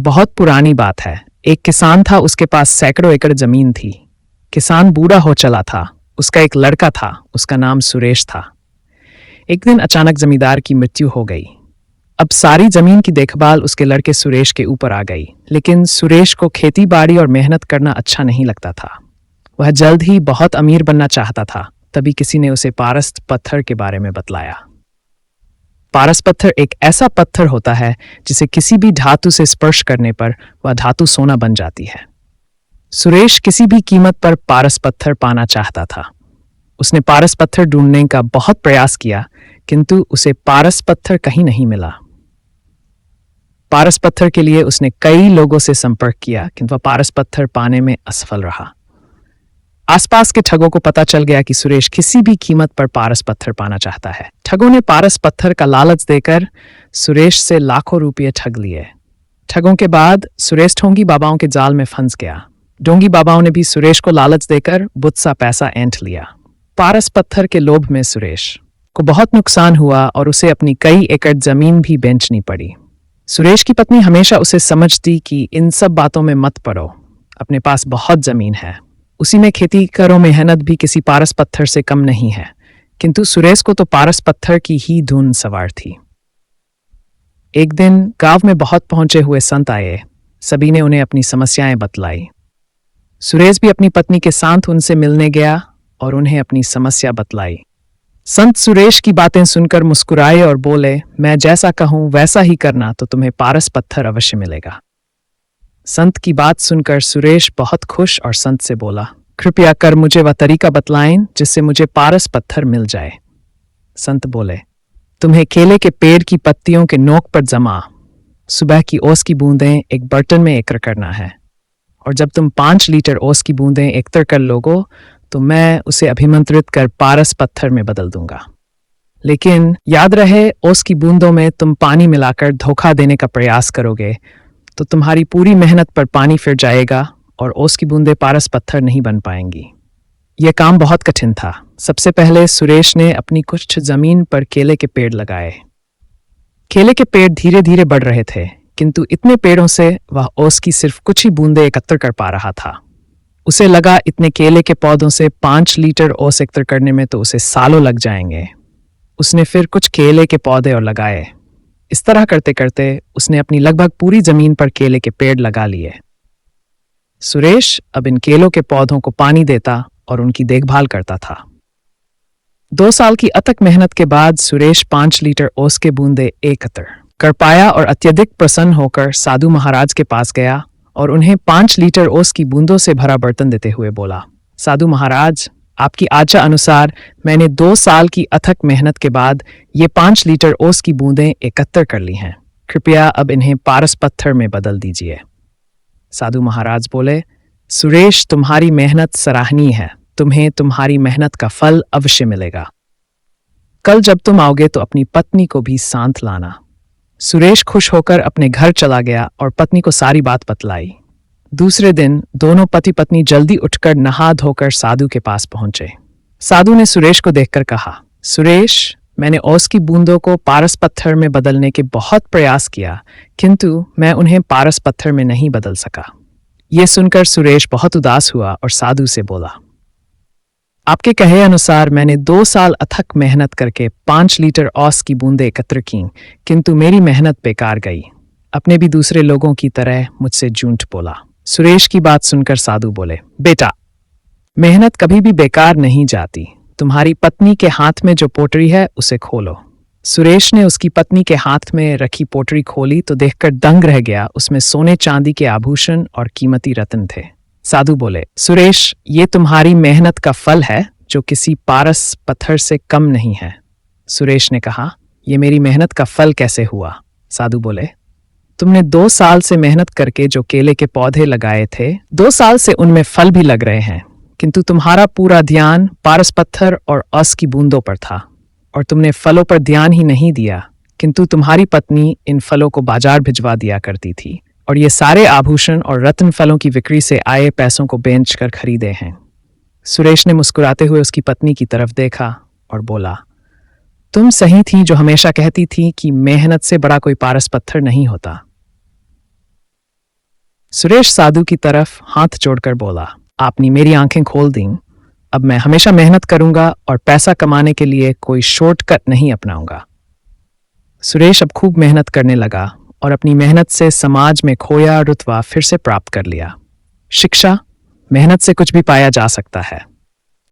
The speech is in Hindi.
बहुत पुरानी बात है। एक किसान था, उसके पास सैकड़ों एकड़ जमीन थी। किसान बूढ़ा हो चला था। उसका एक लड़का था, उसका नाम सुरेश था। एक दिन अचानक जमींदार की मृत्यु हो गई। अब सारी जमीन की देखभाल उसके लड़के सुरेश के ऊपर आ गई। लेकिन सुरेश को खेती बाड़ी और मेहनत करना अच्छा नहीं लगता था। वह जल्द ही बहुत अमीर बनना चाहता था। तभी किसी ने उसे पारस पत्थर के बारे में बतलाया। पारस पत्थर एक ऐसा पत्थर होता है जिसे किसी भी धातु से स्पर्श करने पर वह धातु सोना बन जाती है। सुरेश किसी भी कीमत पर पारस पत्थर पाना चाहता था। उसने पारस पत्थर ढूंढने का बहुत प्रयास किया, किंतु उसे पारस पत्थर कहीं नहीं मिला। पारस पत्थर के लिए उसने कई लोगों से संपर्क किया, किंतु वह पारस पत्थर पाने में असफल रहा। आसपास के ठगों को पता चल गया कि सुरेश किसी भी कीमत पर पारस पत्थर पाना चाहता है। ठगों ने पारस पत्थर का लालच देकर सुरेश से लाखों रुपये ठग लिए। ठगों के बाद सुरेश ढोंगी बाबाओं के जाल में फंस गया। ढोंगी बाबाओं ने भी सुरेश को लालच देकर बुत-सा पैसा ऐंठ लिया। पारस पत्थर के लोभ में सुरेश को बहुत नुकसान हुआ और उसे अपनी कई एकड़ जमीन भी बेचनी पड़ी। सुरेश की पत्नी हमेशा उसे समझती कि इन सब बातों में मत पड़ो, अपने पास बहुत जमीन है, उसी में खेती करो, मेहनत भी किसी पारस पत्थर से कम नहीं है। किंतु सुरेश को तो पारस पत्थर की ही धुन सवार थी। एक दिन गांव में बहुत पहुंचे हुए संत आए। सभी ने उन्हें अपनी समस्याएं बतलाई। सुरेश भी अपनी पत्नी के साथ उनसे मिलने गया और उन्हें अपनी समस्या बतलाई। संत सुरेश की बातें सुनकर मुस्कुराए और बोले, मैं जैसा कहूं वैसा ही करना तो तुम्हें पारस पत्थर अवश्य मिलेगा। संत की बात सुनकर सुरेश बहुत खुश और संत से बोला, कृपया कर मुझे वह तरीका बतलाएं जिससे मुझे पारस पत्थर मिल जाए। संत बोले, तुम्हें केले के पेड़ की पत्तियों के नोक पर जमा सुबह की ओस की बूंदें एक बर्तन में एकत्र करना है, और जब तुम 5 लीटर ओस की बूंदें एकत्र कर लोगो तो मैं उसे अभिमंत्रित कर पारस पत्थर में बदल दूंगा। लेकिन याद रहे, ओस की बूंदों में तुम पानी मिलाकर धोखा देने का प्रयास करोगे तो तुम्हारी पूरी मेहनत पर पानी फिर जाएगा और ओस की बूंदें पारस पत्थर नहीं बन पाएंगी। यह काम बहुत कठिन था। सबसे पहले सुरेश ने अपनी कुछ जमीन पर केले के पेड़ लगाए। केले के पेड़ धीरे धीरे बढ़ रहे थे, किंतु इतने पेड़ों से वह ओस की सिर्फ कुछ ही बूंदें एकत्र कर पा रहा था। उसे लगा इतने केले के पौधों से 5 लीटर ओस एकत्र करने में तो उसे सालों लग जाएंगे। उसने फिर कुछ केले के पौधे और लगाए। इस तरह करते करते उसने अपनी लगभग पूरी जमीन पर केले के पेड़ लगा लिए। सुरेश अब इन केलों के पौधों को पानी देता और उनकी देखभाल करता था। 2 साल की अथक मेहनत के बाद सुरेश 5 लीटर ओस के बूंदे एकत्र कर पाया और अत्यधिक प्रसन्न होकर साधु महाराज के पास गया और उन्हें 5 लीटर ओस की बूंदों से भरा बर्तन देते हुए बोला, साधु महाराज, आपकी आज्ञा अनुसार मैंने 2 साल की अथक मेहनत के बाद ये 5 लीटर ओस की बूंदें एकत्र कर ली हैं। कृपया अब इन्हें पारस पत्थर में बदल दीजिए। साधु महाराज बोले, सुरेश, तुम्हारी मेहनत सराहनीय है। तुम्हें तुम्हारी मेहनत का फल अवश्य मिलेगा। कल जब तुम आओगे तो अपनी पत्नी को भी साथ लाना। सुरेश खुश होकर अपने घर चला गया और पत्नी को सारी बात बतलाई। दूसरे दिन दोनों पति पत्नी जल्दी उठकर नहा धोकर साधु के पास पहुंचे। साधु ने सुरेश को देखकर कहा, सुरेश, मैंने ओस की बूंदों को पारस पत्थर में बदलने के बहुत प्रयास किया, किंतु मैं उन्हें पारस पत्थर में नहीं बदल सका। यह सुनकर सुरेश बहुत उदास हुआ और साधु से बोला, आपके कहे अनुसार मैंने 2 साल अथक मेहनत करके 5 लीटर ओस की बूंदें एकत्र की, किंतु मेरी मेहनत बेकार गई। अपने भी दूसरे लोगों की तरह मुझसे झूठ बोला। सुरेश की बात सुनकर साधु बोले, बेटा, मेहनत कभी भी बेकार नहीं जाती। तुम्हारी पत्नी के हाथ में जो पोटरी है उसे खोलो। सुरेश ने उसकी पत्नी के हाथ में रखी पोटरी खोली तो देखकर दंग रह गया। उसमें सोने चांदी के आभूषण और कीमती रत्न थे। साधु बोले, सुरेश, ये तुम्हारी मेहनत का फल है जो किसी पारस पत्थर से कम नहीं है। सुरेश ने कहा, यह मेरी मेहनत का फल कैसे हुआ? साधु बोले, तुमने 2 साल से मेहनत करके जो केले के पौधे लगाए थे, 2 साल से उनमें फल भी लग रहे हैं, किंतु तुम्हारा पूरा ध्यान पारस पत्थर और ओस की बूंदों पर था और तुमने फलों पर ध्यान ही नहीं दिया, किंतु तुम्हारी पत्नी इन फलों को बाजार भिजवा दिया करती थी और ये सारे आभूषण और रत्न फलों की बिक्री से आए पैसों को बेचकर खरीदे हैं। सुरेश ने मुस्कुराते हुए उसकी पत्नी की तरफ देखा और बोला, तुम सही थी जो हमेशा कहती थी कि मेहनत से बड़ा कोई पारस पत्थर नहीं होता। सुरेश साधु की तरफ हाथ जोड़कर बोला, आपने मेरी आंखें खोल दी। अब मैं हमेशा मेहनत करूंगा और पैसा कमाने के लिए कोई शॉर्टकट नहीं अपनाऊंगा। सुरेश अब खूब मेहनत करने लगा और अपनी मेहनत से समाज में खोया रुतबा फिर से प्राप्त कर लिया। शिक्षा, मेहनत से कुछ भी पाया जा सकता है।